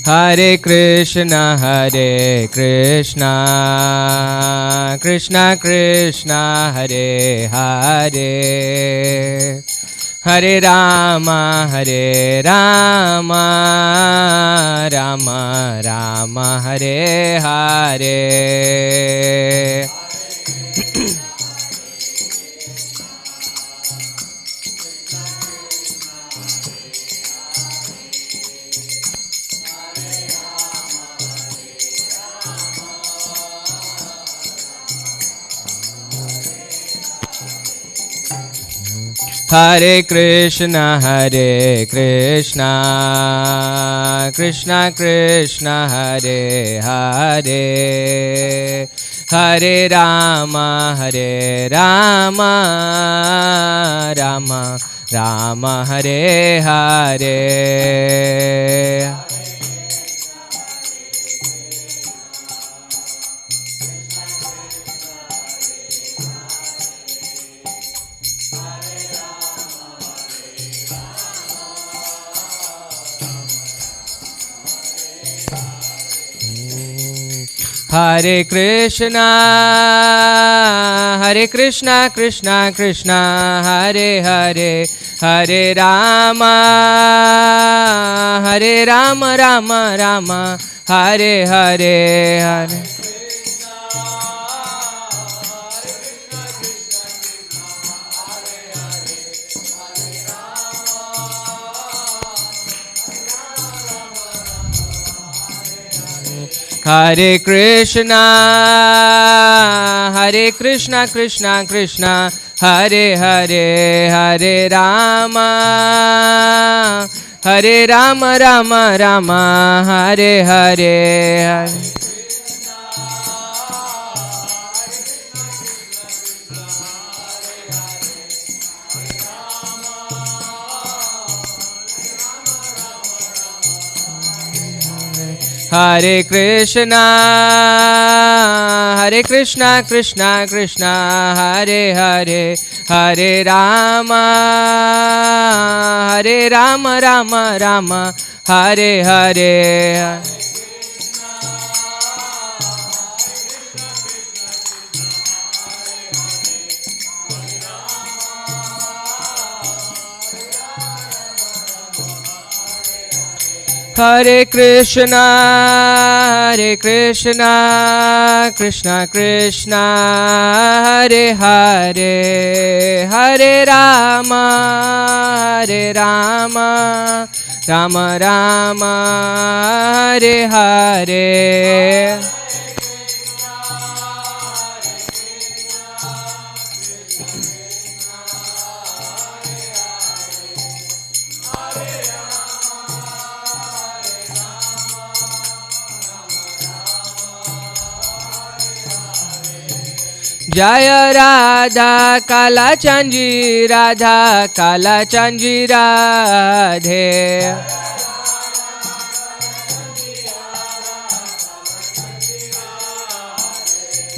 Hare Krishna, Krishna Krishna, Hare Hare, Hare Rama, Rama Rama, Hare Hare. Hare Krishna, Krishna Krishna, Hare Hare, Hare Rama, Rama Rama, Hare Hare. Hare Krishna, Krishna Krishna, Hare Hare, Hare Rama, Rama Rama, Hare Hare, Hare. Hare Krishna, Krishna Krishna, Hare Hare, Hare Rama, Rama Rama, Hare Hare, Hare. Hare Krishna, Krishna Krishna, Hare Hare, Hare Rama, Rama Rama, Hare Hare. Hare Krishna, Krishna Krishna, Hare Hare, Hare Rama, Rama Rama, Hare Hare. Jaya Radha Kala Chanji Radha Kala Chanji Radhe.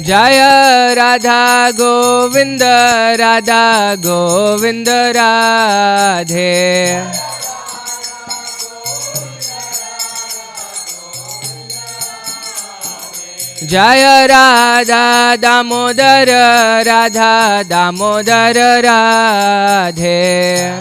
Jaya Radha Govinda Radha Govinda Radhe. Jaya Radha Damodara Radha Damodara Radhe.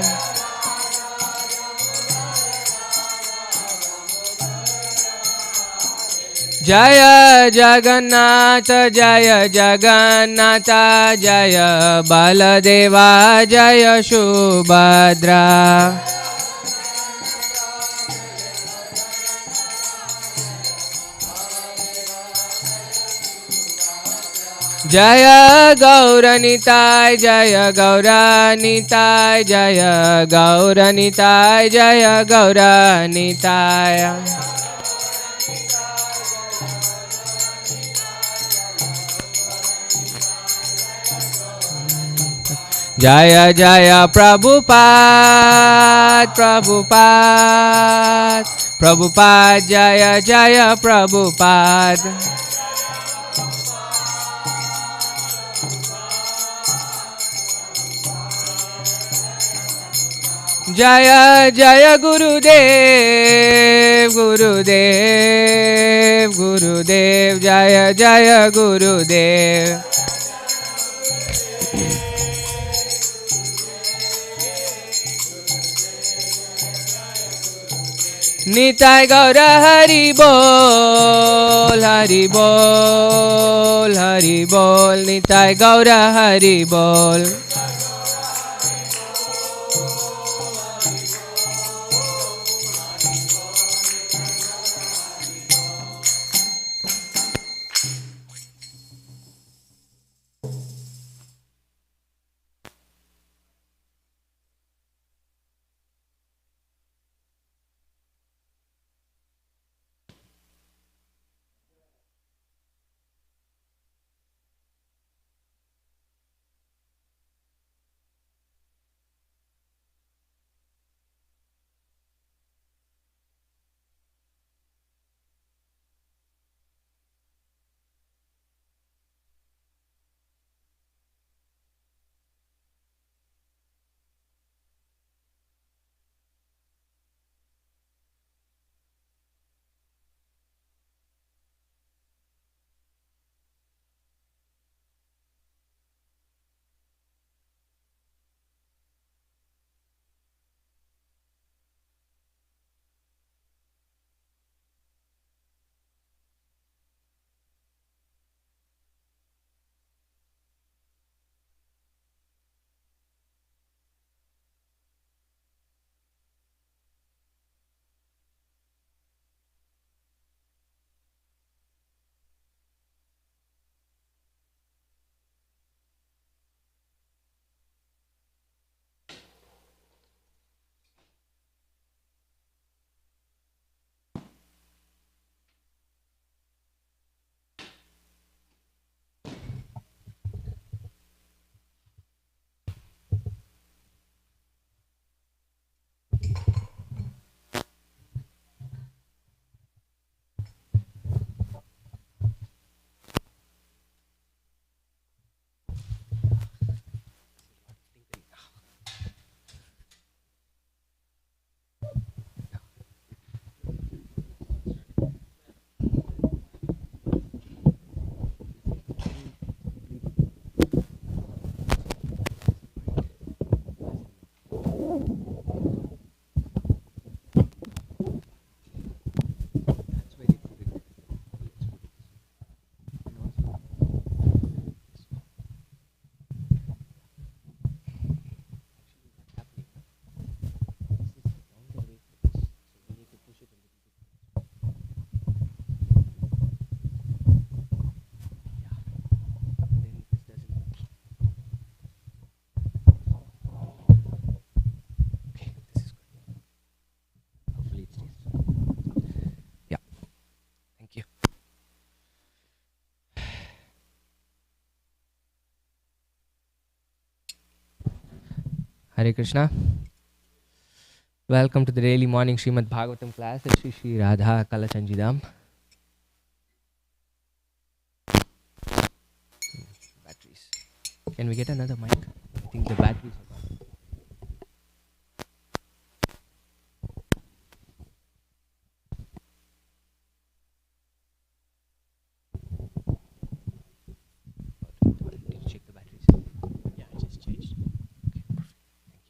Jaya Jagannatha Jaya Jagannatha Jaya Baladeva Jaya Subhadra. Jaya Gauranitai Jaya Gauranitai Jaya Gauranitai Jaya Gauranitai. Jaya Jaya Prabhupada Prabhupada Prabhupada Jaya Jaya Prabhupada. Jaya Jaya Gurudev, Gurudev, Gurudev, Jaya Jaya Gurudev. Nitai Gaura Hari Bol, Hari Bol, Hari Bol, Nitai Gaura Hari Bol. Hare Krishna. Welcome to the daily morning Srimad Bhagavatam class at Shri Shri Radha Kalachanjidam. Batteries. Can we get another mic? I think the batteries are gone. Did you check the batteries? Yeah, I just changed. Okay, perfect. Thank you.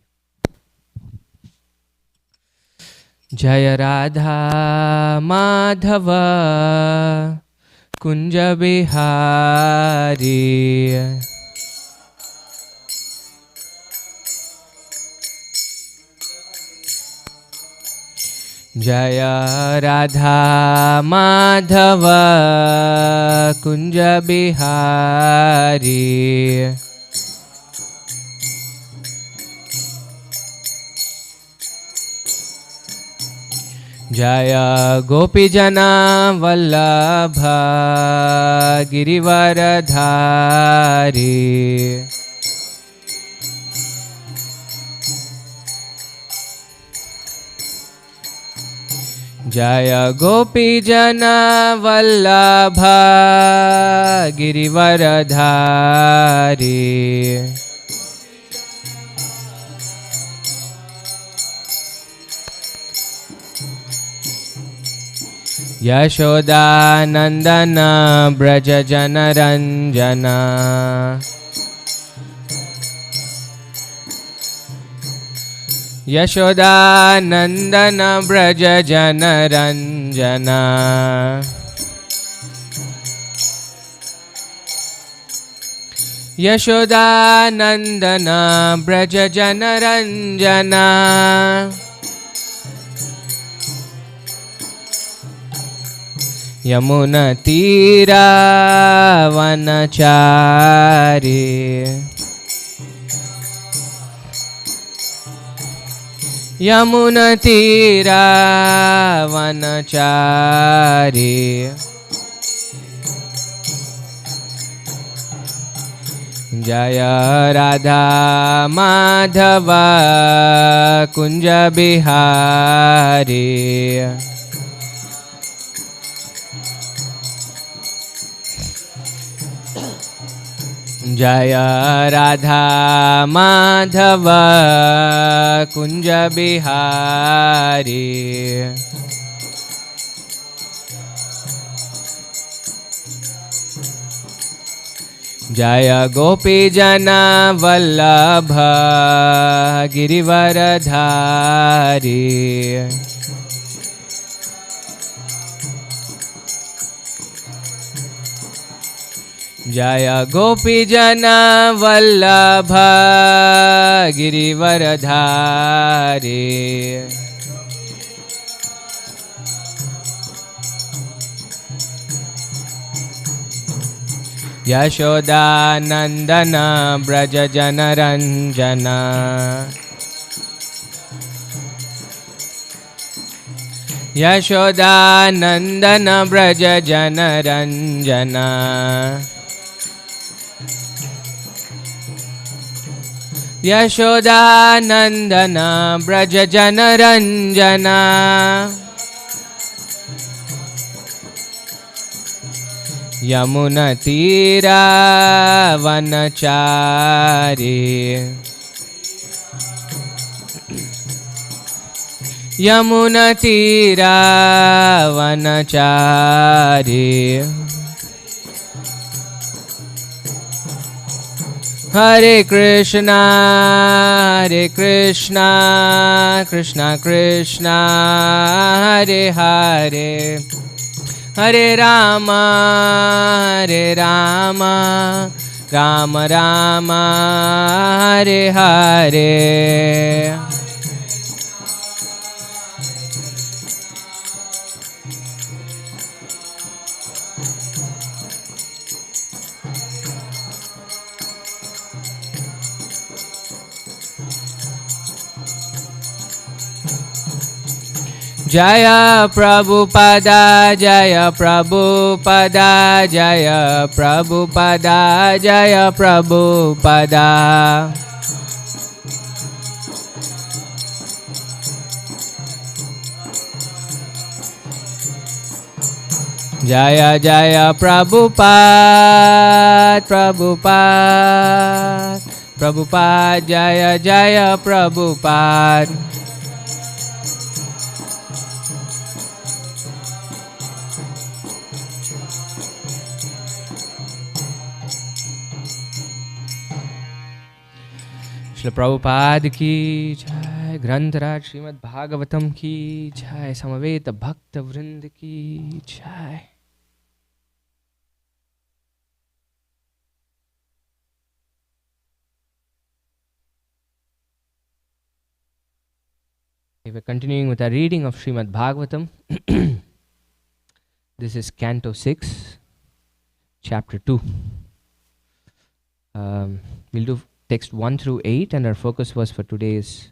Jaya Radha Madhava Kunja Bihari Jaya Radha Madhava Kunja Bihari Jaya Gopijana Vallabha Girivaradhari Jaya Gopijana Vallabha Girivaradhari Yashodanandan Vraj जनरञ्जना Yashodanandan Vraj जनरञ्जना Yashodanandan Vraj जनरञ्जना यमुनतीरावनचारी यमुनतीरावनचारी जय राधा माधव कुंज बिहारी जय राधा माधव कुंज बिहारी जय गोपी जना वल्लभ गिरिवरधारी जय गोपी जना वल्लभ गिरिवरधारी यशोदानन्दन व्रज जनरञ्जना यशोदानन्दन व्रज जनरञ्जना यशोदानन्दन व्रज जनरञ्जना यमुनतीरावनचारी यमुनतीरावनचारी हरे कृष्णा कृष्णा कृष्णा हरे हरे हरे राम राम राम हरे हरे जय प्रभुपदा जय प्रभुपदा जय प्रभुपदा जय प्रभुपदा जय जय प्रभुपाद प्रभुपाद प्रभुपाद जय जय प्रभुपाद श्रील प्रभुपाद की जय, ग्रंथराज श्रीमद् भागवतम की जय, समवेत भक्त वृंद की जय। We're continuing with our reading of Srimad Bhagavatam. This is Canto 6, Chapter 2. We'll do text 1 through 8, and our focus was for today is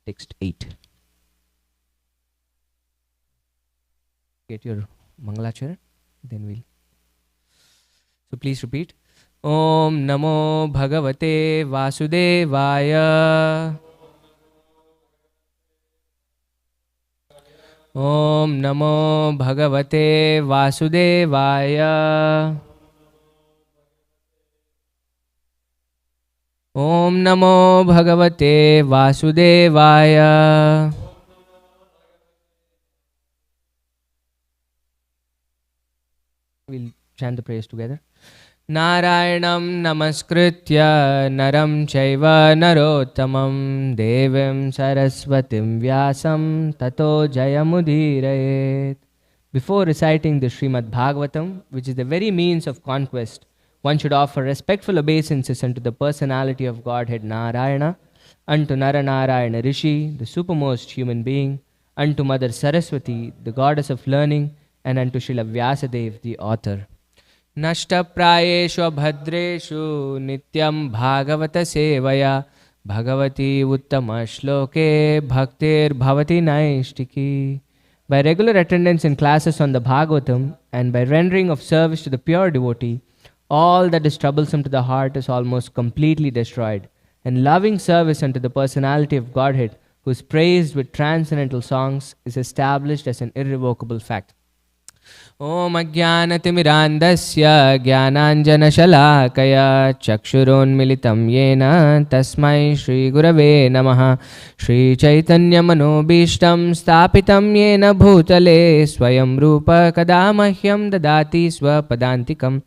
text 8. Get your Mangalachara, then we'll. So please repeat. Om Namo Bhagavate Vasudevaya. Om Namo Bhagavate Vasudevaya. Om Namo Bhagavate Vasudevaya. We'll chant the prayers together. Narayanam namaskritya naram chaiva narottamam devim saraswatim vyasam tato jayamudirayet. Before reciting the Srimad Bhagavatam, which is the very means of conquest, one should offer respectful obeisances unto the personality of Godhead Narayana, unto Naranarayana Rishi, the supermost human being, unto Mother Saraswati, the goddess of learning, and unto Srila Vyasadev, the author. Nashtaprayeshu bhadreshu nityam bhagavata sevaya bhagavati uttama shloke bhaktir bhavati naishtiki. By regular attendance in classes on the Bhagavatam and by rendering of service to the pure devotee, all that is troublesome to the heart is almost completely destroyed, and loving service unto the personality of Godhead, who is praised with transcendental songs, is established as an irrevocable fact. Om Ajnanatimirandasya Jnananjanashalakaya Chakshuronmilitam Yena Tasmai Shri Gurave Namaha. Shri Chaitanya Manobishtam Stapitam Yena Bhutale Swayam Rupa Kadamahyam Dadati Swapadantikam.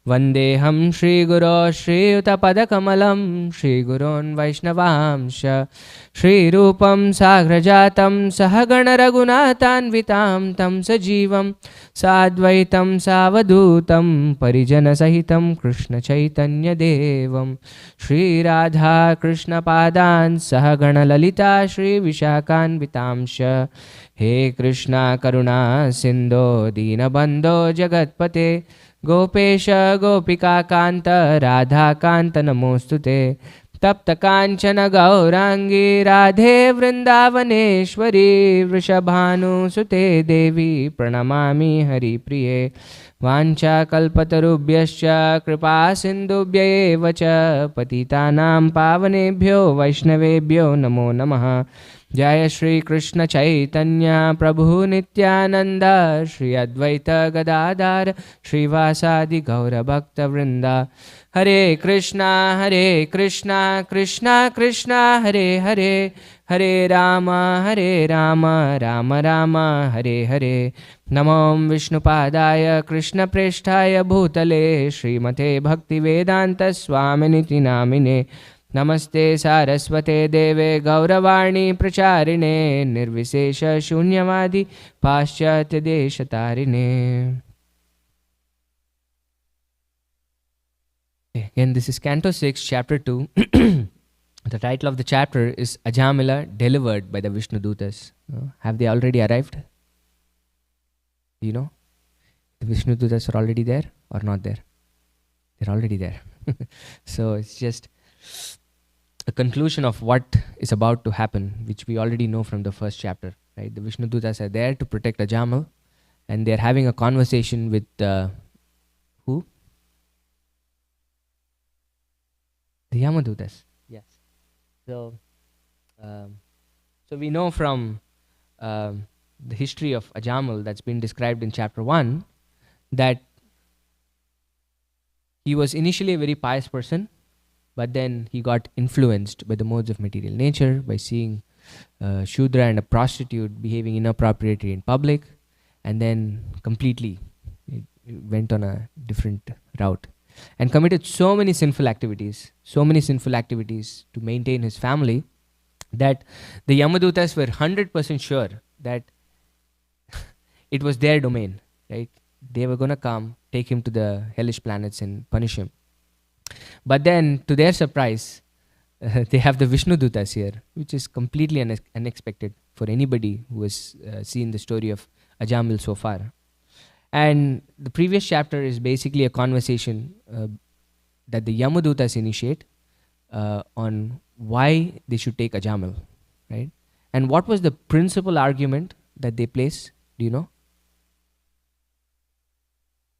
Vandeham Shri Guru Shri Utapadakamalam Shri Gurun Vaishnavamsha Shri Rupam Sagrajatam Sahagana Raghunathanvitam Tam Sajivam Sadvaitam Savadutam Parijana Sahitam Krishna Chaitanya Devam Shri Radha Krishna Padan Sahagana Lalita Shri Vishakhanvitamsha. He Krishna Karuna Sindho Dinabandho Jagatpate Gopesha Gopika Kanta Radha Kanta Namostute Tapta Kanchana Gaurangi Radhe Vrindavaneshwari Vrishabhanu Sute Devi Pranamami Hari Priye Vancha Kalpatarubhyascha Kripa Sindhubhya Evacha Patitanam Pavanebhyo Vaishnavebhyo Namo Namaha. Jaya Shri Krishna Chaitanya Prabhu Nityananda Shri Advaita Gadadhar Shri Vasadi Gaura Bhakta Vrinda. Hare Krishna Krishna Krishna Hare Hare Hare Rama Rama Rama Hare Hare. Namam Vishnupadaya Krishna Presthaya Bhutale Srimate Bhaktivedanta Swaminiti Namine. Namaste Saraswate Deve Gauravani Pracharine Nirvisesha Shunyavadi Paschatya Deshatarine. Again, this is Canto 6, Chapter 2. The title of the chapter is Ajamila Delivered by the Vishnu Dutas. Have they already arrived? You know? The Vishnu Dutas are already there or not there? They're already there. So it's just a conclusion of what is about to happen, which we already know from the first chapter. Right? The Vishnu Dutas are there to protect Ajamal, and they're having a conversation with who? The Yamadutas. Yes. So we know from the history of Ajamal that's been described in chapter 1 that he was initially a very pious person, but then he got influenced by the modes of material nature, by seeing a Shudra and a prostitute behaving inappropriately in public, and then completely went on a different route and committed so many sinful activities to maintain his family, that the Yamadutas were 100% sure that it was their domain, right? They were going to come, take him to the hellish planets and punish him. But then, to their surprise, they have the Vishnu Dutas here, which is completely unexpected for anybody who has seen the story of Ajamil so far. And the previous chapter is basically a conversation that the Yamadutas initiate on why they should take Ajamil, right? And what was the principal argument that they place? Do you know?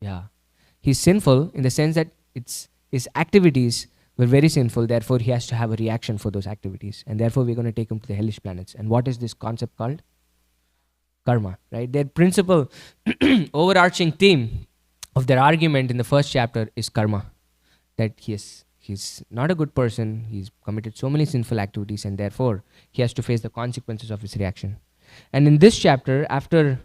Yeah. He's sinful in the sense that his activities were very sinful, therefore he has to have a reaction for those activities. And therefore we're going to take him to the hellish planets. And what is this concept called? Karma, right? Their principal overarching theme of their argument in the first chapter is karma. That he's not a good person, he's committed so many sinful activities, and therefore he has to face the consequences of his reaction. And in this chapter, after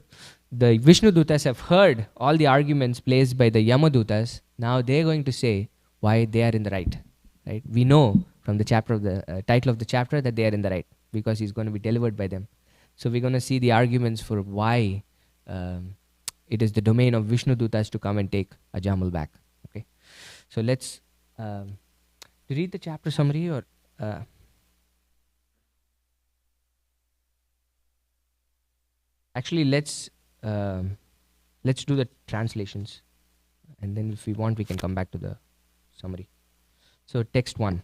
the Vishnu Dutas have heard all the arguments placed by the Yama Dutas. Now they're going to say why they are in the right. Right? We know from the chapter of the title of the chapter that they are in the right because he's going to be delivered by them. So we're going to see the arguments for why it is the domain of Vishnu Dutas to come and take Ajamal back. Okay, so let's read the chapter summary, or actually let's do the translations, and then if we want we can come back to the summary. So text 1.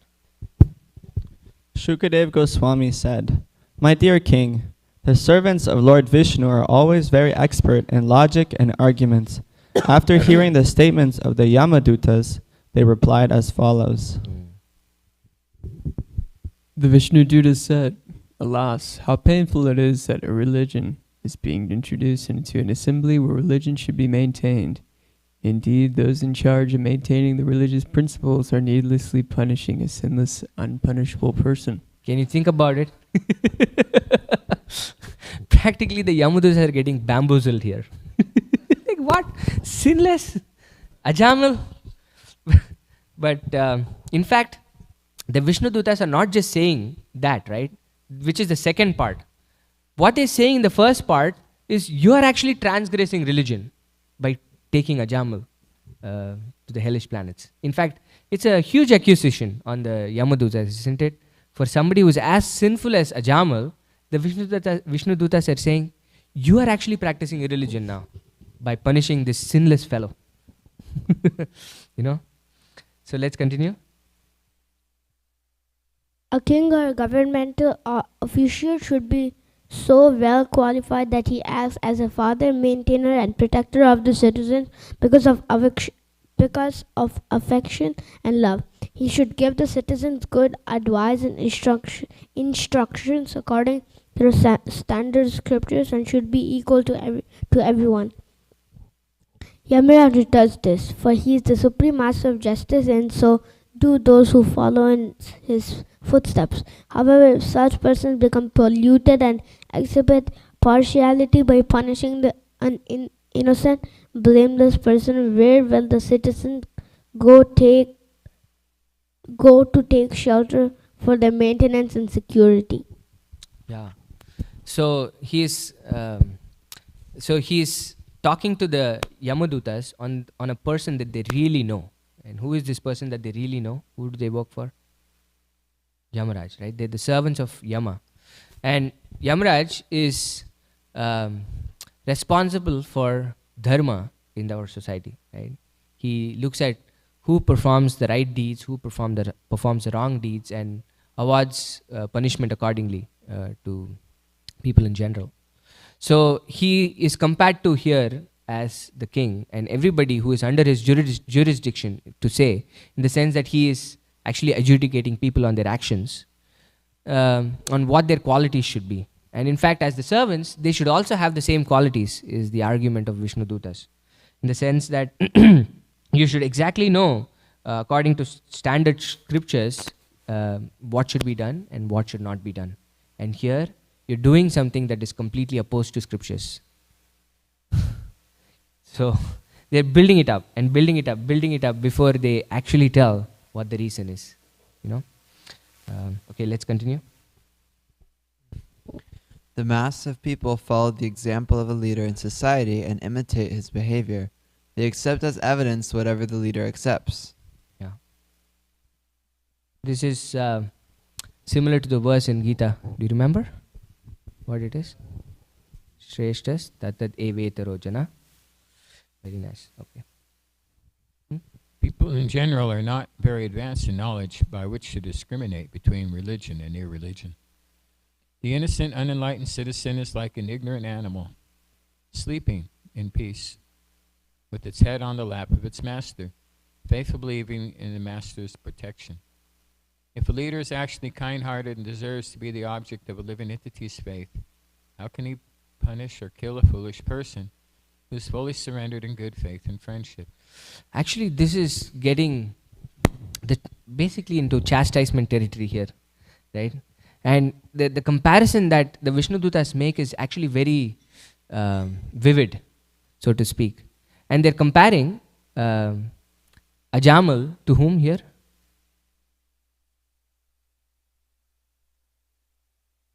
Shukadev Goswami said, "My dear king, the servants of Lord Vishnu are always very expert in logic and arguments. After hearing the statements of the Yamadutas, they replied as follows." The Vishnu Dutas said, "Alas, how painful it is that a religion is being introduced into an assembly where religion should be maintained. Indeed, those in charge of maintaining the religious principles are needlessly punishing a sinless, unpunishable person." Can you think about it? Practically the Yamadus are getting bamboozled here. Like what? Sinless? Ajamal? But in fact, the Vishnu Dutas are not just saying that, right? Which is the second part. What they're saying in the first part is you are actually transgressing religion by taking Ajamal to the hellish planets. In fact, it's a huge accusation on the Yamadutas, isn't it? For somebody who's as sinful as Ajamal, the Vishnu Dutas are saying, you are actually practicing a religion now by punishing this sinless fellow. You know? So let's continue. A king or a governmental official should be so well qualified that he acts as a father, maintainer, and protector of the citizens because of affection and love. He should give the citizens good advice and instructions according to the standard scriptures and should be equal to everyone. Yamaraj does this, for he is the supreme master of justice, and so do those who follow in his footsteps. However, if such persons become polluted and exhibit partiality by punishing an innocent, blameless person, where will the citizens go to take shelter for their maintenance and security? Yeah. So he's talking to the Yamadutas on a person that they really know. And who is this person that they really know? Who do they work for? Yamaraj, right? They're the servants of Yama. And Yamaraj is responsible for dharma in our society, right? He looks at who performs the right deeds, who performs the wrong deeds, and awards punishment accordingly to people in general. So he is compared to here as the king and everybody who is under his jurisdiction, to say, in the sense that he is actually adjudicating people on their actions, on what their qualities should be. And in fact, as the servants, they should also have the same qualities, is the argument of Vishnu Dutas. In the sense that you should exactly know, according to standard scriptures, what should be done and what should not be done. And here, you're doing something that is completely opposed to scriptures. So they're building it up and building it up before they actually tell what the reason is. You know? Okay, let's continue. The mass of people follow the example of a leader in society and imitate his behavior. They accept as evidence whatever the leader accepts. Yeah. This is similar to the verse in Gita. Do you remember what it is? Shreshtas tatad evetaro jana. Very nice. Okay. People in general are not very advanced in knowledge by which to discriminate between religion and irreligion. The innocent, unenlightened citizen is like an ignorant animal, sleeping in peace, with its head on the lap of its master, faithfully believing in the master's protection. If a leader is actually kind-hearted and deserves to be the object of a living entity's faith, how can he punish or kill a foolish person who is fully surrendered in good faith and friendship? Actually, this is getting basically into chastisement territory here, right? And the comparison that the Vishnu Dutas make is actually very vivid, so to speak. And they're comparing a jamal to whom here?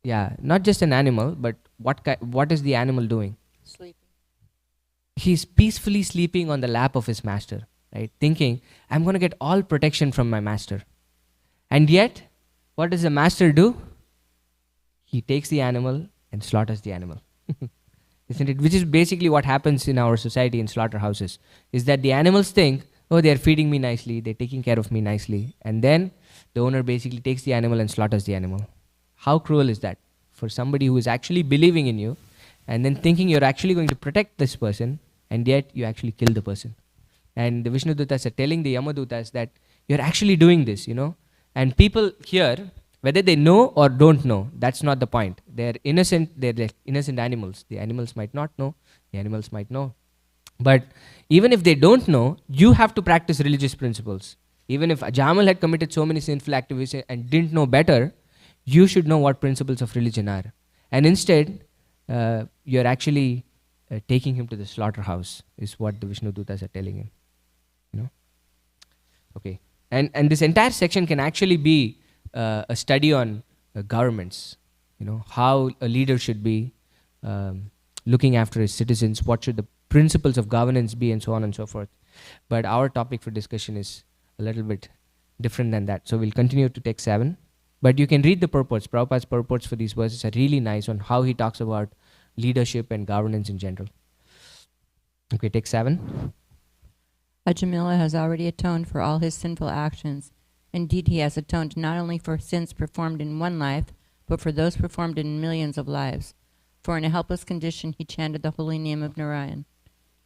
Yeah, not just an animal, but what is the animal doing? Sleeping. He's peacefully sleeping on the lap of his master, right? Thinking, I'm going to get all protection from my master. And yet, what does the master do? He takes the animal and slaughters the animal. Isn't it? Which is basically what happens in our society in slaughterhouses. Is that the animals think, oh, they're feeding me nicely, they're taking care of me nicely. And then the owner basically takes the animal and slaughters the animal. How cruel is that? For somebody who is actually believing in you and then thinking you're actually going to protect this person, and yet you actually kill the person. And the Vishnu Dutas are telling the Yamadutas that you're actually doing this, And people here, whether they know or don't know, that's not the point. They're innocent animals. The animals might not know, the animals might know. But even if they don't know, you have to practice religious principles. Even if Ajamal had committed so many sinful activities and didn't know better, you should know what principles of religion are. And instead, you're actually taking him to the slaughterhouse, is what the Vishnu Dutas are telling him. Okay. And this entire section can actually be a study on governments, how a leader should be looking after his citizens, what should the principles of governance be, and so on and so forth. But our topic for discussion is a little bit different than that. So we'll continue to text 7. But you can read the purports. Prabhupada's purports for these verses are really nice on how he talks about leadership and governance in general. Okay, text 7. Ajamila has already atoned for all his sinful actions. Indeed, he has atoned not only for sins performed in one life, but for those performed in millions of lives. For in a helpless condition he chanted the holy name of Narayan.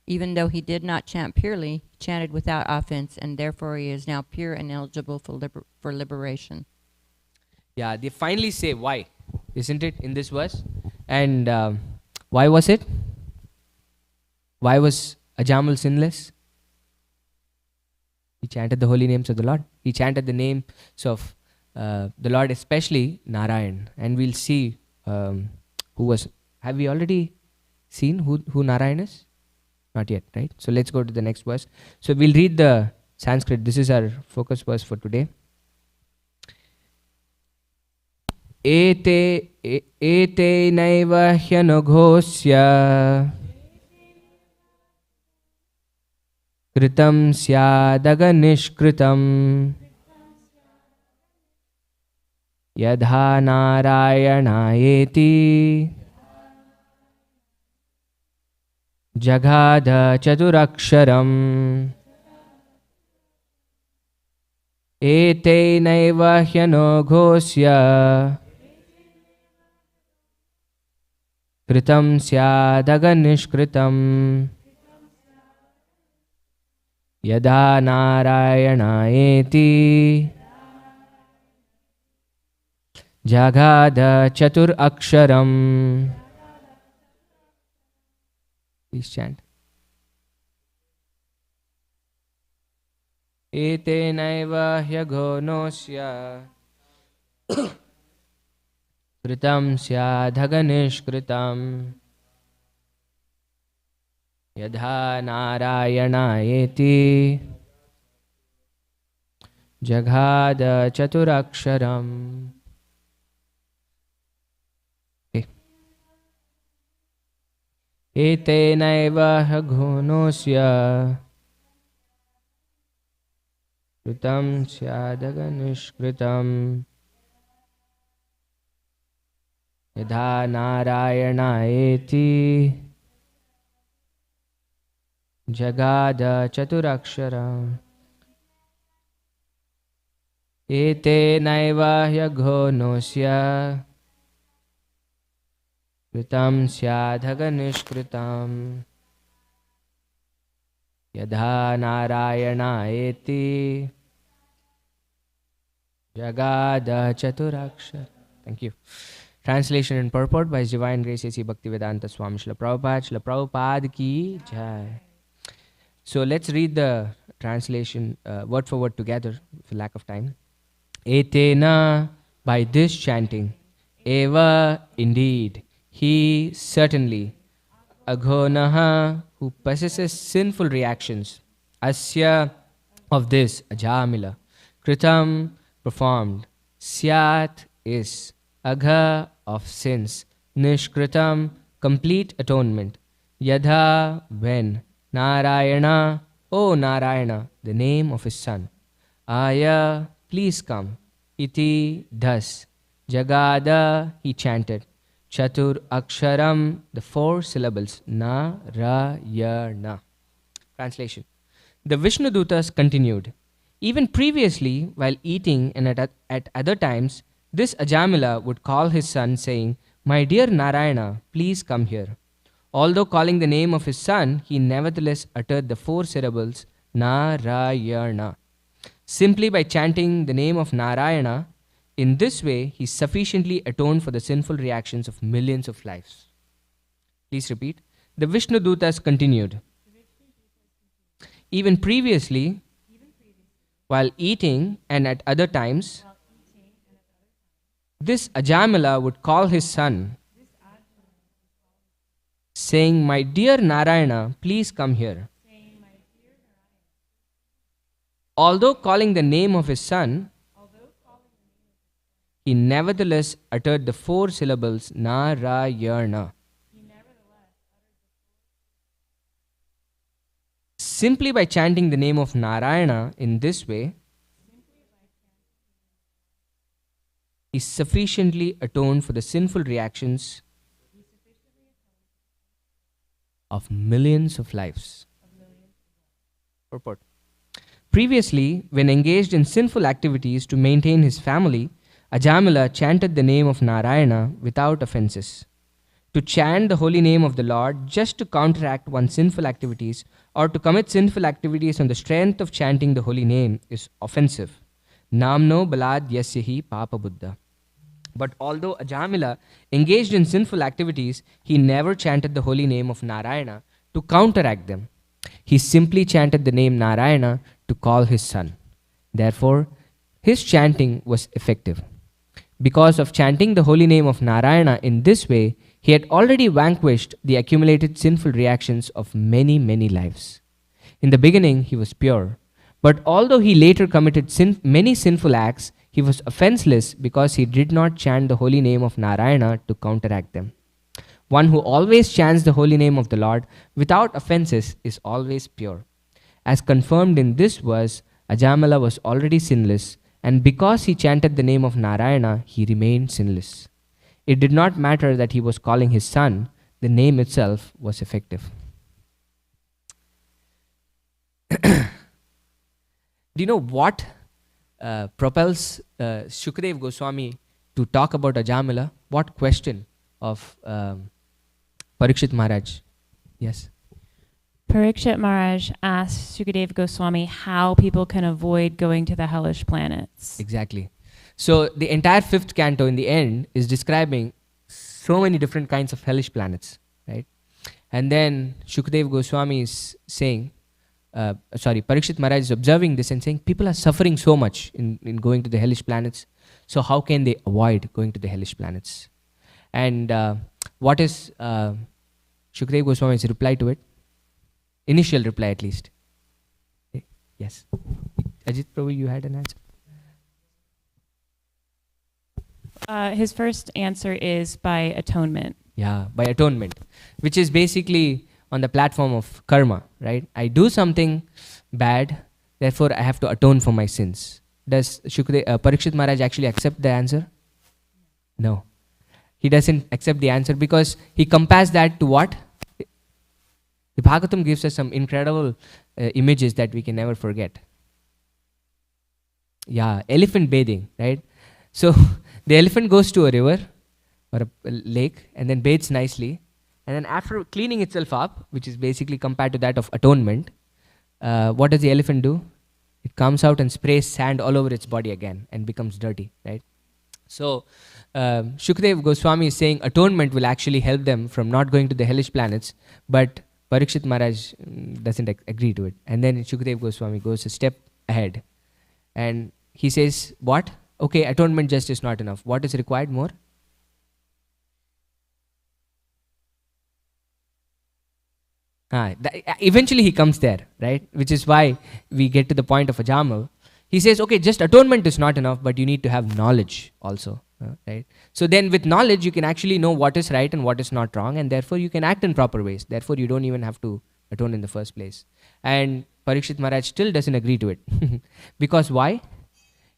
Even though he did not chant purely, he chanted without offense, and therefore he is now pure and eligible for liberation. Yeah, they finally say why, isn't it, in this verse? And why was it? Why was Ajamal sinless? He chanted the holy names of the Lord. He chanted the names of the Lord, especially Narayan. And we'll see who was. Have we already seen who Narayan is? Not yet, right? So let's go to the next verse. So we'll read the Sanskrit. This is our focus verse for today. Ete naiva hyanogosya kritam syadaga nishkritam yadha narayanaeti jagadha chaturaksharam ete naiva hyanogosya kritam syadaga nishkritam yada narayanaeti jagada chatur aksharam. Please chant. Ete naiva hyagonosya kritam syadhaga nishkritam yadha narayanaeti jaghada chaturaksharam. Okay. Ete naiva hyagonosya kritam syadhaga nishkritam yadha narayanaeti jagada chaturaksharam. Ete naiva hyagonosya kritam syadhaga nishkritam yadha narayanaeti jagada chaturaksharam. Thank you. Translation and purport by His Divine Grace A.C. Bhaktivedanta Swami Srila Prabhupada ki jai. So let's read the translation word for word together for lack of time. Etena, by this chanting, eva, indeed, he certainly, Aghonaha, who possesses sinful reactions. Asya, of this, Ajamila. Kritam, performed. Syat, is. Agha, of sins. Nishkritam, complete atonement. Yadha, when. Narayana, O Narayana, the name of his son. Aya, please come. Iti, thus. Jagada, he chanted. Chatur Aksharam, the four syllables. Na, Ra, Ya, Na. Translation. The Vishnu Dutas continued. Even previously, while eating and at other times, this Ajamila would call his son, saying, My dear Narayana, please come here. Although calling the name of his son, he nevertheless uttered the four syllables Narayana. Simply by chanting the name of Narayana, in this way, he sufficiently atoned for the sinful reactions of millions of lives. Please repeat. The Vishnu Dutas continued. Even previously, while eating and at other times, this Ajamila would call his son, saying, My dear Narayana, please come here. Although calling the name of his son, he nevertheless uttered the four syllables Narayana. Simply by chanting the name of Narayana in this way, he sufficiently atoned for the sinful reactions of millions of lives. Purport. Previously, when engaged in sinful activities to maintain his family, Ajamila chanted the name of Narayana without offenses. To chant the holy name of the Lord just to counteract one's sinful activities or to commit sinful activities on the strength of chanting the holy name is offensive. Namno balad yasyahi papa buddha. But although Ajamila engaged in sinful activities, he never chanted the holy name of Narayana to counteract them. He simply chanted the name Narayana to call his son. Therefore, his chanting was effective. Because of chanting the holy name of Narayana in this way, he had already vanquished the accumulated sinful reactions of many, many lives. In the beginning, he was pure. But although he later committed many sinful acts, he was offenseless because he did not chant the holy name of Narayana to counteract them. One who always chants the holy name of the Lord without offenses is always pure. As confirmed in this verse, Ajamala was already sinless, and because he chanted the name of Narayana, he remained sinless. It did not matter that he was calling his son, the name itself was effective. Do you know what propels Shukdev Goswami to talk about Ajamila? What question of Parikshit Maharaj? Yes. Parikshit Maharaj asked Sukadev Goswami how people can avoid going to the hellish planets. Exactly. So the entire fifth canto in the end is describing so many different kinds of hellish planets, right? And then Shukdev Goswami is saying, Parikshit Maharaj is observing this and saying, people are suffering so much in going to the hellish planets. So how can they avoid going to the hellish planets? And what is Shukdev Goswami's reply to it? Initial reply at least. Yes. Ajit Prabhu, you had an answer? His first answer is by atonement. Yeah, by atonement, which is basically on the platform of karma, right? I do something bad, therefore I have to atone for my sins. Does Parikshit Maharaj actually accept the answer? No. He doesn't accept the answer because he compares that to what? The Bhagavatam gives us some incredible images that we can never forget. Yeah, elephant bathing, right? So the elephant goes to a river or a lake and then bathes nicely. And then after cleaning itself up, which is basically compared to that of atonement, what does the elephant do? It comes out and sprays sand all over its body again and becomes dirty, right? So Shukdev Goswami is saying atonement will actually help them from not going to the hellish planets, but Parikshit Maharaj doesn't agree to it. And then Shukdev Goswami goes a step ahead. And he says, what? Okay, atonement just is not enough. What is required more? Eventually he comes there, right? Which is why we get to the point of Ajamal. He says, okay, just atonement is not enough, but you need to have knowledge also, right? So then with knowledge, you can actually know what is right and what is not wrong, and therefore you can act in proper ways. Therefore, you don't even have to atone in the first place. And Parikshit Maharaj still doesn't agree to it. Because why?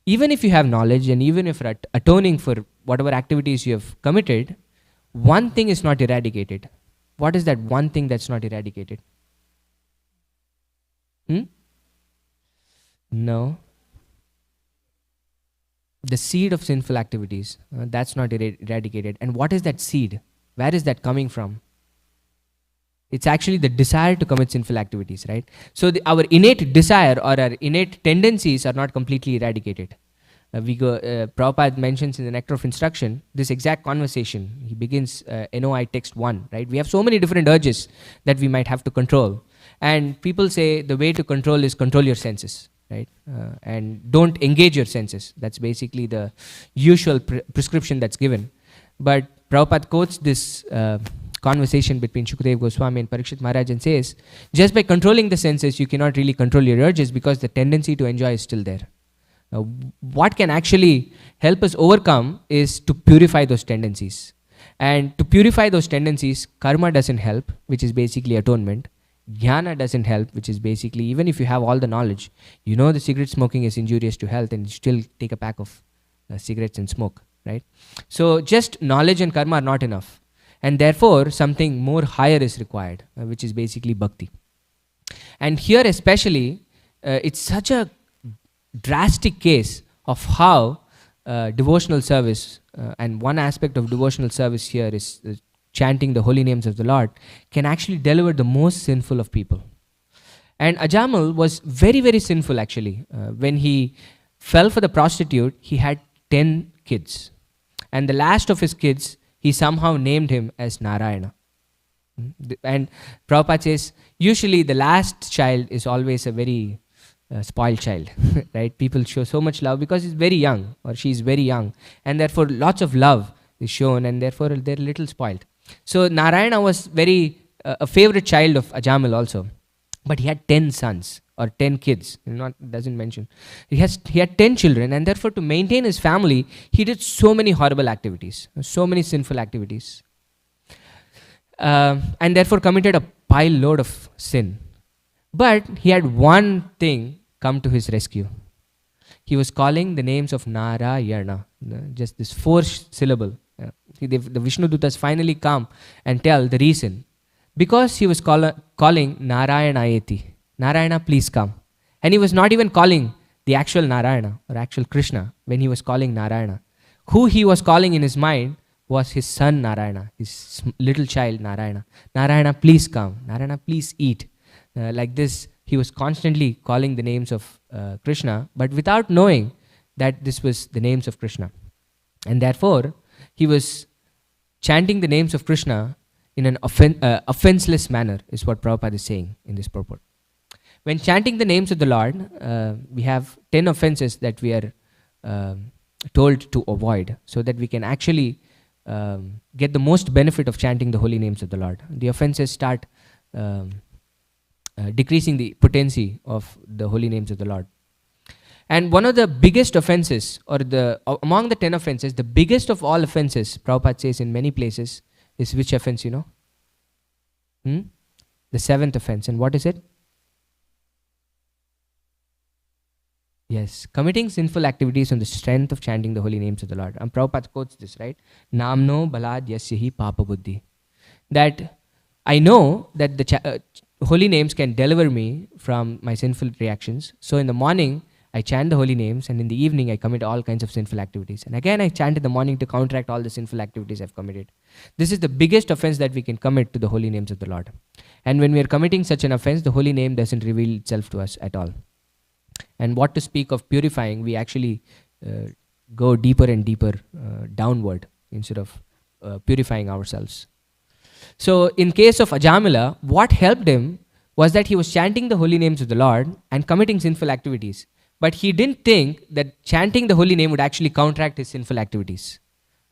Even if you have knowledge and even if you're atoning for whatever activities you have committed, one thing is not eradicated. What is that one thing that's not eradicated? No. The seed of sinful activities, that's not eradicated. And what is that seed? Where is that coming from? It's actually the desire to commit sinful activities, right? So our innate desire or our innate tendencies are not completely eradicated. Prabhupada mentions in the Nectar of Instruction this exact conversation. He begins NOI text 1, right? We have so many different urges that we might have to control. And people say the way to control is control your senses, right? And don't engage your senses. That's basically the usual prescription that's given. But Prabhupada quotes this conversation between Shukadeva Goswami and Parikshit Maharaj and says, just by controlling the senses, you cannot really control your urges because the tendency to enjoy is still there. What can actually help us overcome is to purify those tendencies. And to purify those tendencies, karma doesn't help, which is basically atonement. Jnana doesn't help, which is basically, even if you have all the knowledge, you know the cigarette smoking is injurious to health and you still take a pack of cigarettes and smoke, right? So just knowledge and karma are not enough. And therefore, something more higher is required, which is basically bhakti. And here especially, it's such a drastic case of how devotional service, and one aspect of devotional service here is chanting the holy names of the Lord, can actually deliver the most sinful of people. And Ajamal was very, very sinful actually. When he fell for the prostitute, he had 10 kids. And the last of his kids, he somehow named him as Narayana. And Prabhupada says, usually the last child is always a very spoiled child, right? People show so much love because he's very young or she's very young, and therefore lots of love is shown, and therefore they're a little spoiled. So Narayana was very a favorite child of Ajamal also, but he had 10 sons or 10 kids. Doesn't mention. He had 10 children, and therefore to maintain his family, he did so many horrible activities, so many sinful activities, and therefore committed a pile load of sin. But he had one thing come to his rescue. He was calling the names of Narayana, just this 4 syllable. The Vishnu Dutas finally come and tell the reason. Because he was calling Narayana Ayeti. Narayana, please come. And he was not even calling the actual Narayana or actual Krishna when he was calling Narayana. Who he was calling in his mind was his son Narayana, his little child Narayana. Narayana, please come. Narayana, please eat. Like this, he was constantly calling the names of Krishna, but without knowing that this was the names of Krishna. And therefore, he was chanting the names of Krishna in an offenseless manner, is what Prabhupada is saying in this purport. When chanting the names of the Lord, we have 10 offenses that we are told to avoid, so that we can actually get the most benefit of chanting the holy names of the Lord. The offenses start decreasing the potency of the holy names of the Lord. And one of the biggest offenses, or among the 10 offenses, the biggest of all offenses, Prabhupada says in many places, is which offense, you know? The 7th offense. And what is it? Yes, committing sinful activities on the strength of chanting the holy names of the Lord. And Prabhupada quotes this, right? Namno balad yasyahi papa buddhi. That I know that the holy names can deliver me from my sinful reactions. So in the morning, I chant the holy names, and in the evening, I commit all kinds of sinful activities. And again, I chant in the morning to counteract all the sinful activities I've committed. This is the biggest offense that we can commit to the holy names of the Lord. And when we are committing such an offense, the holy name doesn't reveal itself to us at all. And what to speak of purifying, we actually go deeper and deeper downward instead of purifying ourselves. So in case of Ajamila, what helped him was that he was chanting the holy names of the Lord and committing sinful activities. But he didn't think that chanting the holy name would actually counteract his sinful activities.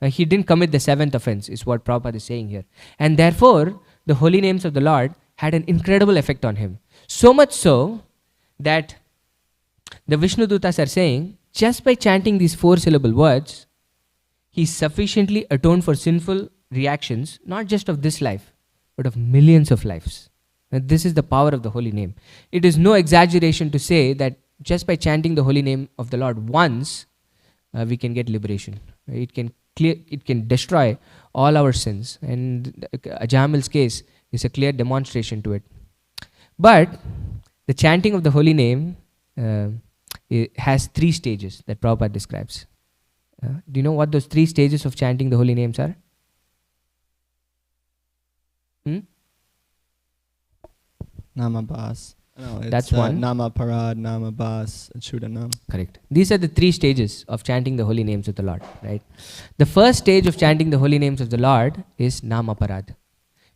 He didn't commit the 7th offense, is what Prabhupada is saying here. And therefore, the holy names of the Lord had an incredible effect on him. So much so that the Vishnu Dutas are saying, just by chanting these 4-syllable words, he sufficiently atoned for sinful reactions, not just of this life, but of millions of lives. And this is the power of the holy name. It is no exaggeration to say that just by chanting the holy name of the Lord once, we can get liberation. It can destroy all our sins. And Ajamal's case is a clear demonstration to it. But the chanting of the holy name it has 3 stages that Prabhupada describes. Do you know what those 3 stages of chanting the holy names are? Namabhas. No, it's That's one. Nama Parad, Namabhas, Chudanam. Correct. These are the 3 stages of chanting the holy names of the Lord, right? The first stage of chanting the holy names of the Lord is Namaparad.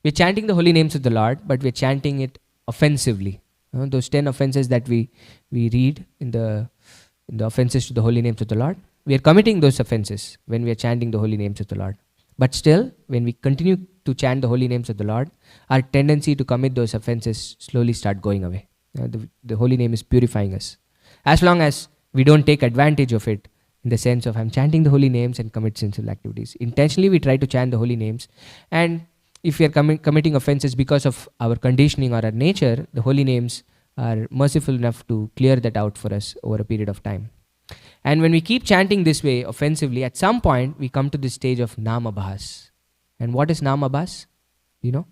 We're chanting the holy names of the Lord, but we're chanting it offensively. Those 10 offenses that we read in the offenses to the holy names of the Lord, we are committing those offenses when we are chanting the holy names of the Lord. But still, when we continue to chant the holy names of the Lord, our tendency to commit those offenses slowly start going away. The holy name is purifying us. As long as we don't take advantage of it in the sense of I'm chanting the holy names and commit sinful activities. Intentionally, we try to chant the holy names, and if we are committing offenses because of our conditioning or our nature, the holy names are merciful enough to clear that out for us over a period of time. And when we keep chanting this way offensively, at some point we come to this stage of Namabhas. And what is Namabhas? Do you know?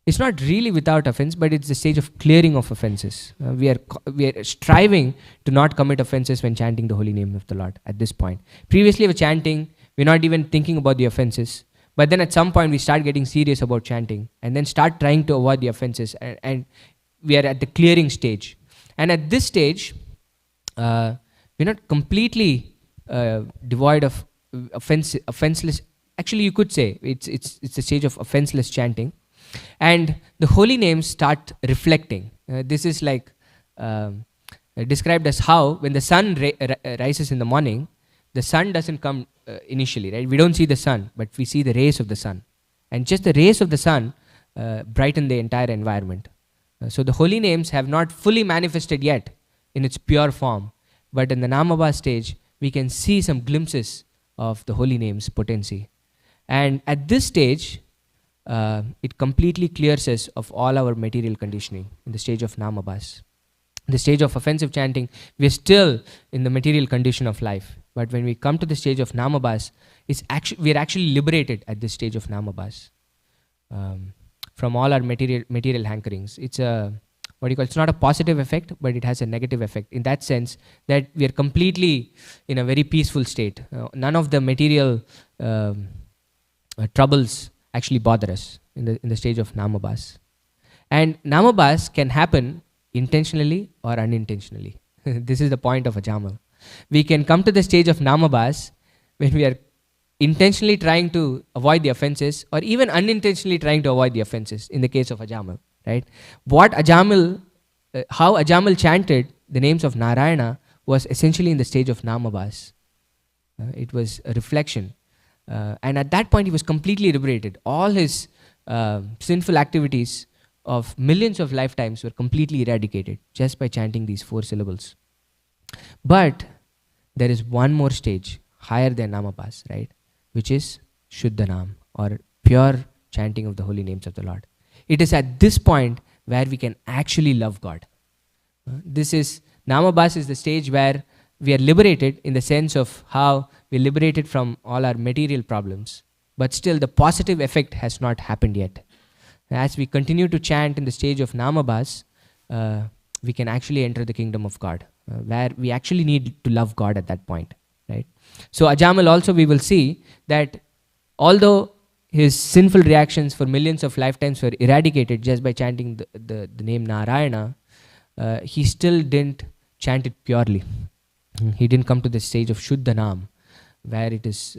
It's not really without offense, but it's the stage of clearing of offenses. We are striving to not commit offenses when chanting the holy name of the Lord at this point. Previously we were chanting, we're not even thinking about the offenses. But then at some point we start getting serious about chanting and then start trying to avoid the offenses, and we are at the clearing stage. And at this stage, we're not completely devoid of offenseless. Actually, you could say it's the stage of offenseless chanting. And the holy names start reflecting. This is like described as how when the sun rises in the morning, the sun doesn't come initially, right? We don't see the sun, but we see the rays of the sun. And just the rays of the sun brighten the entire environment. So the holy names have not fully manifested yet in its pure form. But in the Namabha stage, we can see some glimpses of the holy name's potency. And at this stage, it completely clears us of all our material conditioning in the stage of Namabhas. The stage of offensive chanting, we are still in the material condition of life. But when we come to the stage of Namabhas, we are actually liberated at this stage of Namabhas from all our material hankerings. It's it's not a positive effect, but it has a negative effect in that sense that we are completely in a very peaceful state. None of the material troubles actually bother us in the stage of Namabhas. And Namabhas can happen intentionally or unintentionally. This is the point of Ajamal. We can come to the stage of Namabhas when we are intentionally trying to avoid the offenses or even unintentionally trying to avoid the offenses in the case of Ajamal, right? How Ajamal chanted the names of Narayana was essentially in the stage of Namabhas. It was a reflection. And at that point he was completely liberated. All his sinful activities of millions of lifetimes were completely eradicated just by chanting these 4 syllables. But there is one more stage higher than Namabhas, right? Which is Shuddhanam, or pure chanting of the holy names of the Lord. It is at this point where we can actually love God. Namabhas is the stage where we are liberated in the sense of how we are liberated from all our material problems. But still the positive effect has not happened yet. As we continue to chant in the stage of Namabhas, we can actually enter the kingdom of God, where we actually need to love God at that point, right? So Ajamal also, we will see that although his sinful reactions for millions of lifetimes were eradicated just by chanting the name Narayana, he still didn't chant it purely. He didn't come to the stage of Shuddhanam, where it is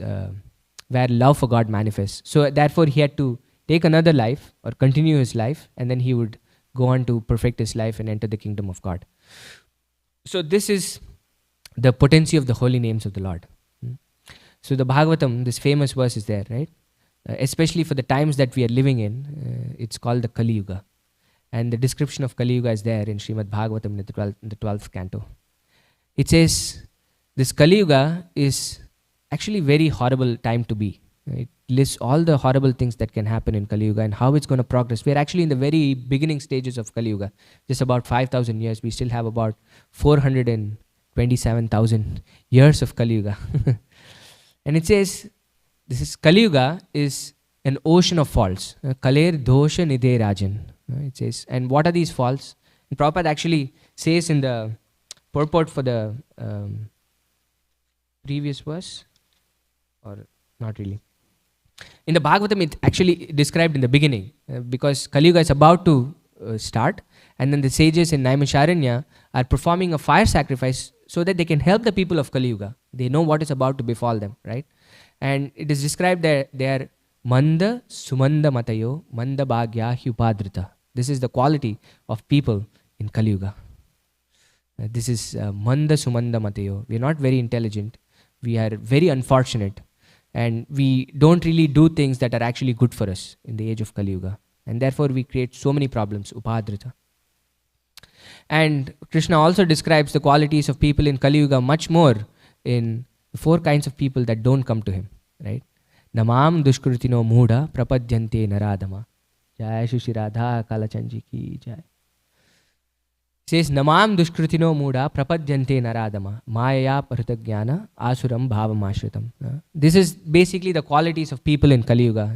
where love for God manifests. So therefore he had to take another life or continue his life, and then he would go on to perfect his life and enter the kingdom of God. So this is the potency of the holy names of the Lord. So the Bhagavatam, this famous verse is there, right? Especially for the times that we are living in, it's called the Kali Yuga. And the description of Kali Yuga is there in Srimad Bhagavatam in the 12th canto. It says, this Kali Yuga is actually very horrible time to be. It lists all the horrible things that can happen in Kali Yuga and how it's going to progress. We're actually in the very beginning stages of Kali Yuga. Just about 5,000 years. We still have about 427,000 years of Kali Yuga. And it says, this is Kali Yuga is an ocean of faults. Kaler dosha nidhe rajan. It says, and what are these faults? And Prabhupada actually says in the purport for the previous verse, or not really. In the Bhagavatam, it actually described in the beginning, because Kali Yuga is about to start, and then the sages in Naimisharanya are performing a fire sacrifice so that they can help the people of Kali Yuga. They know what is about to befall them, right? And it is described that they are Manda Sumanda Matayo Manda Bhagya Hyupadrita. This is the quality of people in Kali Yuga. This is Manda Sumanda Matayo. We are not very intelligent. We are very unfortunate. And we don't really do things that are actually good for us in the age of Kali Yuga. And therefore we create so many problems, upadrita. And Krishna also describes the qualities of people in Kali Yuga much more in the 4 kinds of people that don't come to him, right? Namam dushkrutino mudha prapadyante naradama. Jai Shri Radha Kalachanji ki jai. Says Namam dushkrutino mudha prapadyante naradama maya paritagyana asuram bhavamashritam. This is basically the qualities of people in Kali Yuga.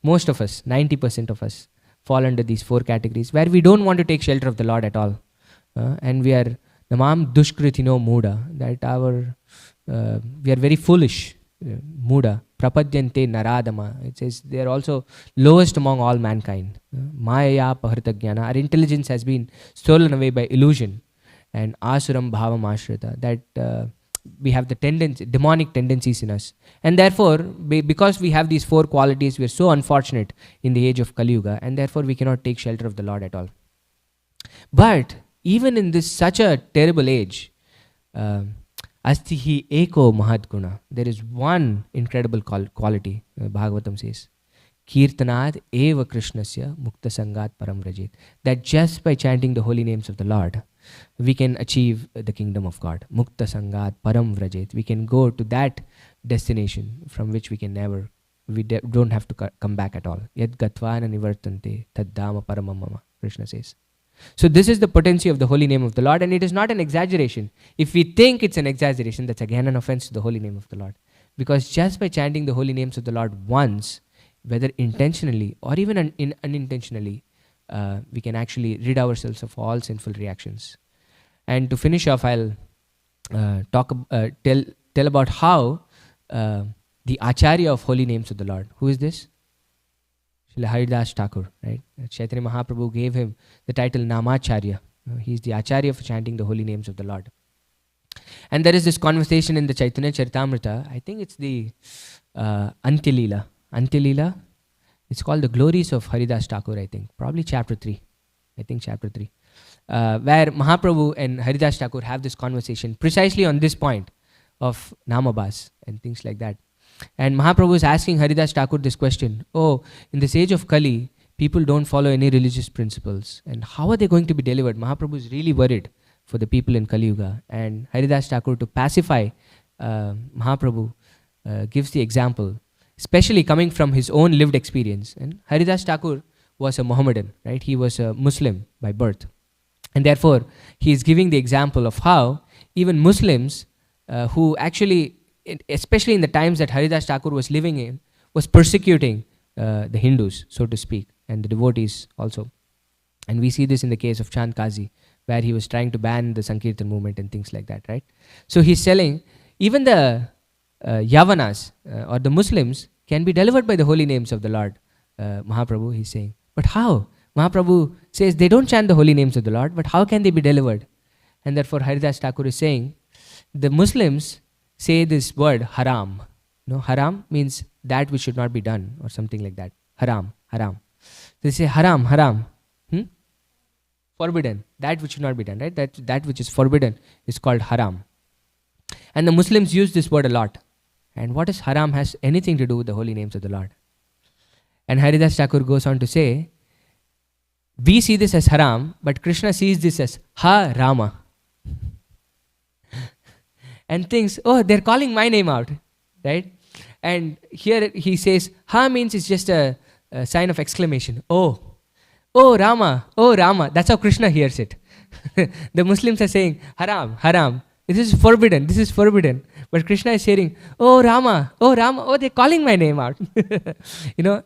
Most of us, 90% of us, fall under these 4 categories where we don't want to take shelter of the Lord at all. And we are Namam dushkrutino mudha, that we are very foolish. Muda, prapadyante naradama. It says they are also lowest among all mankind. Maya paharita jnana. Our intelligence has been stolen away by illusion. And asuram bhavam ashrita. That we have the demonic tendencies in us. And therefore, because we have these 4 qualities, we are so unfortunate in the age of Kali Yuga. And therefore, we cannot take shelter of the Lord at all. But even in this such a terrible age, Astihi eko mahadguna. There is one incredible quality, Bhagavatam says. Kirtanad eva krishnasya mukta sangat param vrajit. That just by chanting the holy names of the Lord, we can achieve the kingdom of God. Mukta sangat param vrajit. We can go to that destination from which we don't have to come back at all. Yad gatvana nivartante taddama paramamama, Krishna says. So this is the potency of the holy name of the Lord, and it is not an exaggeration. If we think it's an exaggeration, that's again an offense to the holy name of the Lord. Because just by chanting the holy names of the Lord once, whether intentionally or even unintentionally, we can actually rid ourselves of all sinful reactions. And to finish off, I'll tell about how the Acharya of holy names of the Lord. Who is this? Haridas Thakur, right? Chaitanya Mahaprabhu gave him the title Namacharya. He's the Acharya for chanting the holy names of the Lord. And there is this conversation in the Chaitanya Charitamrita. I think it's the Antilila. Antilila. It's called the Glories of Haridas Thakur, I think. Probably chapter 3. I think chapter 3. Where Mahaprabhu and Haridas Thakur have this conversation precisely on this point of Namabas and things like that. And Mahaprabhu is asking Haridas Thakur this question. Oh, in this age of Kali, people don't follow any religious principles. And how are they going to be delivered? Mahaprabhu is really worried for the people in Kali Yuga. And Haridas Thakur, to pacify Mahaprabhu, gives the example, especially coming from his own lived experience. And Haridas Thakur was a Mohammedan, right? He was a Muslim by birth. And therefore, he is giving the example of how even Muslims who actually, especially in the times that Haridas Thakur was living in, was persecuting the Hindus, so to speak, and the devotees also. And we see this in the case of Chand Kazi, where he was trying to ban the Sankirtan movement and things like that, right? So he's telling, even the Yavanas or the Muslims can be delivered by the holy names of the Lord. Mahaprabhu, he's saying. But how? Mahaprabhu says they don't chant the holy names of the Lord, but how can they be delivered? And therefore Haridas Thakur is saying, the Muslims say this word haram. No, haram means that which should not be done or something like that. Haram, haram. They say haram, haram. Forbidden. That which should not be done, right? That which is forbidden is called haram. And the Muslims use this word a lot. And what is haram has anything to do with the holy names of the Lord. And Haridas Thakur goes on to say, we see this as haram, but Krishna sees this as ha Rama. And thinks, oh, they're calling my name out, right? And here he says, ha means it's just a sign of exclamation. Oh Rama, oh Rama. That's how Krishna hears it. The Muslims are saying, haram, haram. This is forbidden, this is forbidden. But Krishna is saying, oh Rama, oh, they're calling my name out.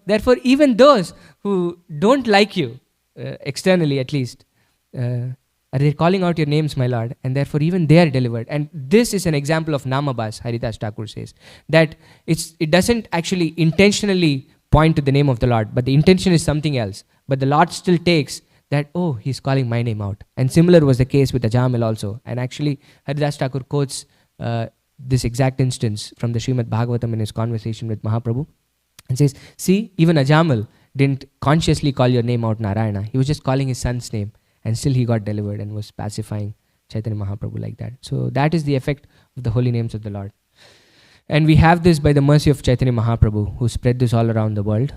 Therefore even those who don't like you, externally at least, they're calling out your names, my Lord, and therefore even they are delivered. And this is an example of Namabhas, Haridas Thakur says, that it doesn't actually intentionally point to the name of the Lord, but the intention is something else. But the Lord still takes that, oh, he's calling my name out. And similar was the case with Ajamil also. And actually, Haridas Thakur quotes this exact instance from the Srimad Bhagavatam in his conversation with Mahaprabhu, and says, see, even Ajamil didn't consciously call your name out, Narayana. He was just calling his son's name. And still he got delivered and was pacifying Chaitanya Mahaprabhu like that. So that is the effect of the holy names of the Lord. And we have this by the mercy of Chaitanya Mahaprabhu, who spread this all around the world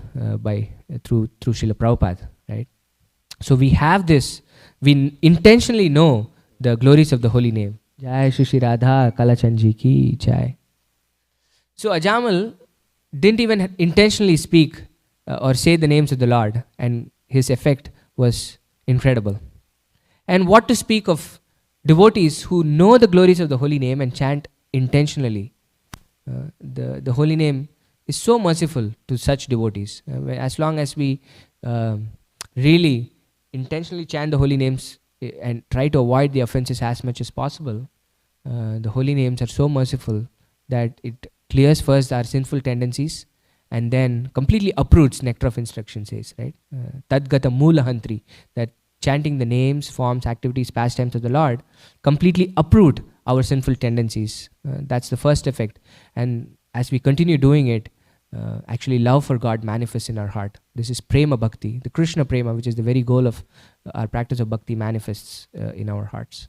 through Srila Prabhupada, right? So we have this, we intentionally know the glories of the holy name. Jai Shri Radha Kalachanji ki Jai. So Ajamil didn't even intentionally speak or say the names of the Lord, and his effect was incredible. And what to speak of devotees who know the glories of the holy name and chant intentionally. The holy name is so merciful to such devotees. As long as we really intentionally chant the holy names and try to avoid the offenses as much as possible, the holy names are so merciful that it clears first our sinful tendencies and then completely uproots, nectar of instruction says, right? Tadgata Moolahantri, that chanting the names, forms, activities, pastimes of the Lord completely uproot our sinful tendencies. That's the first effect. And as we continue doing it, actually love for God manifests in our heart. This is prema bhakti, the Krishna prema, which is the very goal of our practice of bhakti, manifests in our hearts.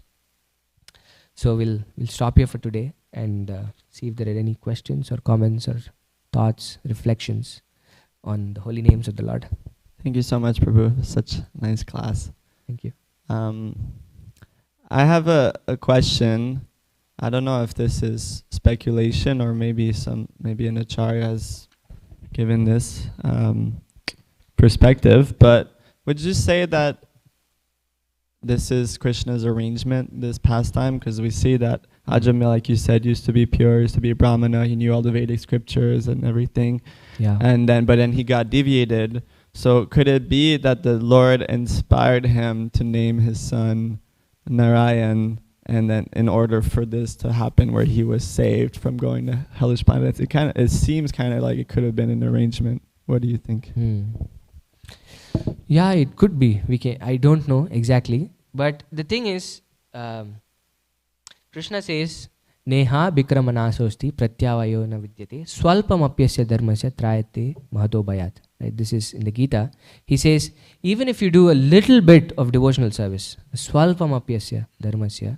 So we'll stop here for today and see if there are any questions or comments or thoughts, reflections on the holy names of the Lord. Thank you so much, Prabhu. Such a nice class. Thank you. I have a question. I don't know if this is speculation or maybe an acharya has given this perspective, but would you say that this is Krishna's arrangement, this pastime? Because we see that Ajamil, like you said, used to be pure, used to be a Brahmana, he knew all the Vedic scriptures and everything. Yeah. But then he got deviated. So could it be that the Lord inspired him to name his son Narayan, and then in order for this to happen where he was saved from going to hellish planets? It seems kind of like it could have been an arrangement. What do you think? Yeah, it could be. I don't know exactly. But the thing is, Krishna says, Neha Bikramanasosti Pratyavayo na vidyate Swalpamapyasya dharmasya trayate mahato bhayat. Right, this is in the Gita. He says, even if you do a little bit of devotional service, Swalpamapyasya dharmasya,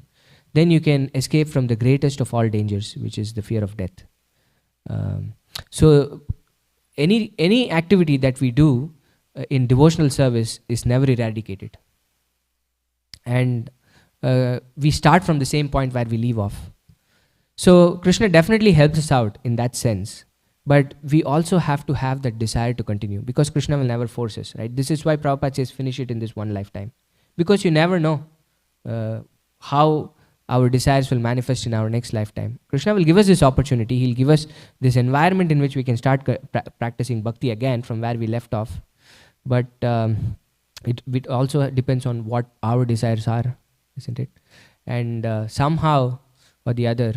then you can escape from the greatest of all dangers, which is the fear of death. So any activity that we do in devotional service is never eradicated. And we start from the same point where we leave off. So Krishna definitely helps us out in that sense. But we also have to have that desire to continue, because Krishna will never force us, right? This is why Prabhupada says finish it in this one lifetime. Because you never know how our desires will manifest in our next lifetime. Krishna will give us this opportunity. He'll give us this environment in which we can start practicing bhakti again from where we left off. But it also depends on what our desires are, isn't it? And somehow or the other,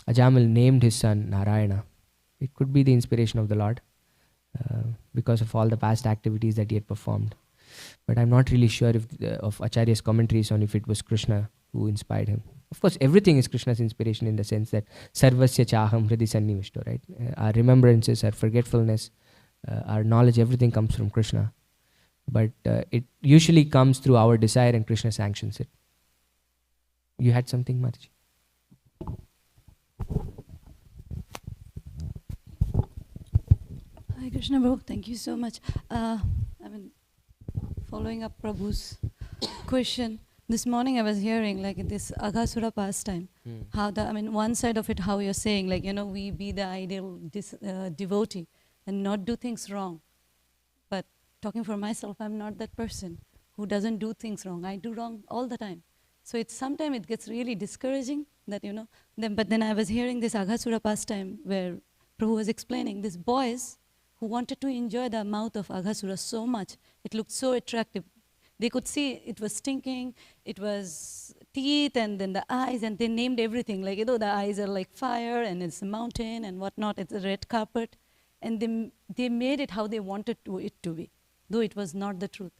Ajamil named his son Narayana. It could be the inspiration of the Lord because of all the past activities that he had performed. But I'm not really sure of Acharya's commentaries on if it was Krishna who inspired him. Of course, everything is Krishna's inspiration in the sense that Sarvasya Chaham Hridi Sannivishto, right? Our remembrances, our forgetfulness, our knowledge, everything comes from Krishna. But it usually comes through our desire, and Krishna sanctions it. You had something, Mataji? Hi Krishna Prabhu, thank you so much. Following up Prabhu's question, this morning I was hearing like this Aghasura pastime, how one side of it, how you're saying like, we be the ideal devotee and not do things wrong. But talking for myself, I'm not that person who doesn't do things wrong. I do wrong all the time. So sometimes it gets really discouraging that, but then I was hearing this Aghasura pastime where Prabhu was explaining these boys who wanted to enjoy the mouth of Aghasura so much. It looked so attractive. They could see it was stinking, it was teeth and then the eyes, and they named everything. Like, the eyes are like fire and it's a mountain and whatnot, it's a red carpet. And they made it how they wanted it to be, though it was not the truth.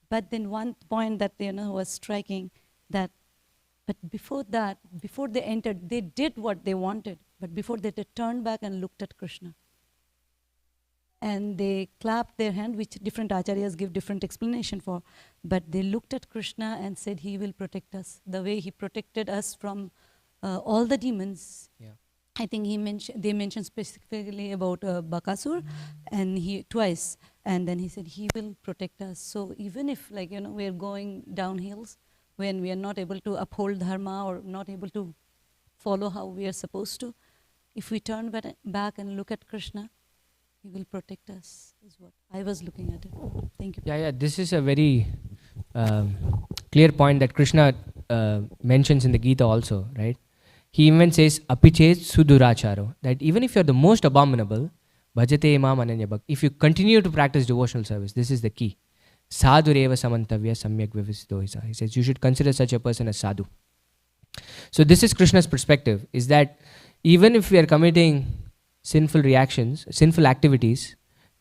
But then one point that was striking, that but before that, before they entered, they did what they wanted, but before they turned back and looked at Krishna. And they clapped their hand, which different acharyas give different explanation for, but they looked at Krishna and said, he will protect us, the way he protected us from all the demons. Yeah. I think they mentioned specifically about Bakasur, and he twice, and then he said he will protect us. So even if we are going downhills, when we are not able to uphold dharma or not able to follow how we are supposed to, if we turn back and look at Krishna, he will protect us, is what I was looking at it. Thank you. Yeah, this is a very clear point that Krishna mentions in the Gita also, right? He even says, apichet suduracharo, that even if you're the most abominable, bhajate imam ananya bhakt, if you continue to practice devotional service, this is the key. Sadhureva samantavya samyak vivisido hisa. He says, you should consider such a person as sadhu. So this is Krishna's perspective, is that even if we are committing sinful reactions, sinful activities,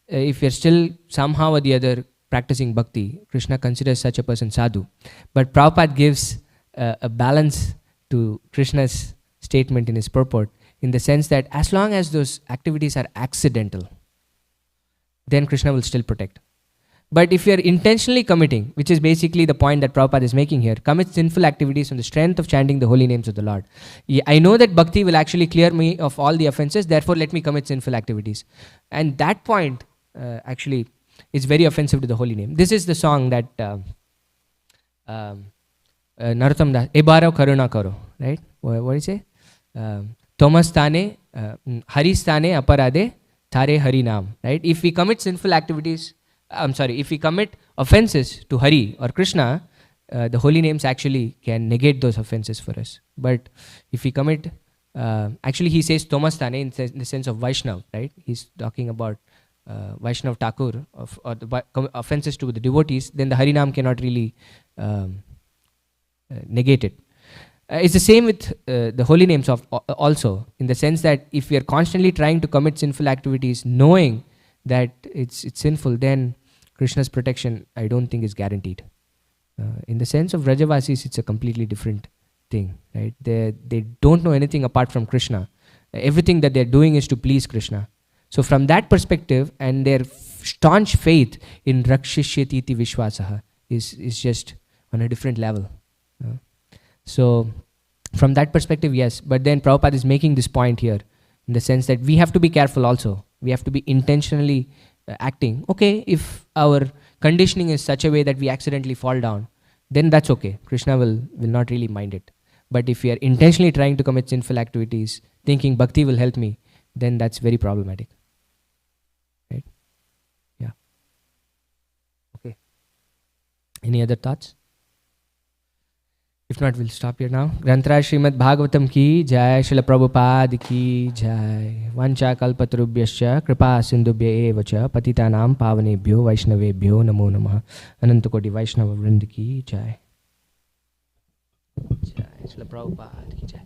if we are still somehow or the other practicing bhakti, Krishna considers such a person sadhu. But Prabhupada gives a balance to Krishna's statement in his purport, in the sense that as long as those activities are accidental, then Krishna will still protect. But if you are intentionally committing, which is basically the point that Prabhupada is making here, commit sinful activities on the strength of chanting the holy names of the Lord. I know that bhakti will actually clear me of all the offenses, therefore let me commit sinful activities. And that point actually is very offensive to the holy name. This is the song that Narottam Das, Ebaro Karuna Karo, right? What do you say? Thomas Tane, Hari Stane Aparade, Thare Hari Nam, right? If we commit sinful activities, if we commit offenses to Hari or Krishna, the holy names actually can negate those offenses for us. But if we commit, actually he says Thomas Tane in the sense of Vaishnav, right? He's talking about Vaishnav Thakur, or the offenses to the devotees, then the Harinam cannot really negate it. It's the same with the holy names also, in the sense that if we are constantly trying to commit sinful activities, knowing that it's sinful, then Krishna's protection, I don't think, is guaranteed. In the sense of Rajavasis, it's a completely different thing, right? They don't know anything apart from Krishna. Everything that they're doing is to please Krishna. So from that perspective, and their staunch faith in Rakshishyati Vishwasaha is just on a different level. So from that perspective, yes. But then Prabhupada is making this point here, in the sense that we have to be careful also. We have to be intentionally acting. Okay, if our conditioning is such a way that we accidentally fall down, then that's okay. Krishna will not really mind it. But if we are intentionally trying to commit sinful activities, thinking bhakti will help me, then that's very problematic. Right? Yeah. Okay. Any other thoughts? If not, we'll stop here now. Granthra Srimad Bhagavatam ki jai, Srila Prabhupada ki jai. Vancha kalpatarubhyascha kripa sindubhya evacha patitanam pavanebhyo vaishnavebhyo namo namaha. Anantakoti Vaishnava Vrind ki jai. Jai, Srila Prabhupada ki jai.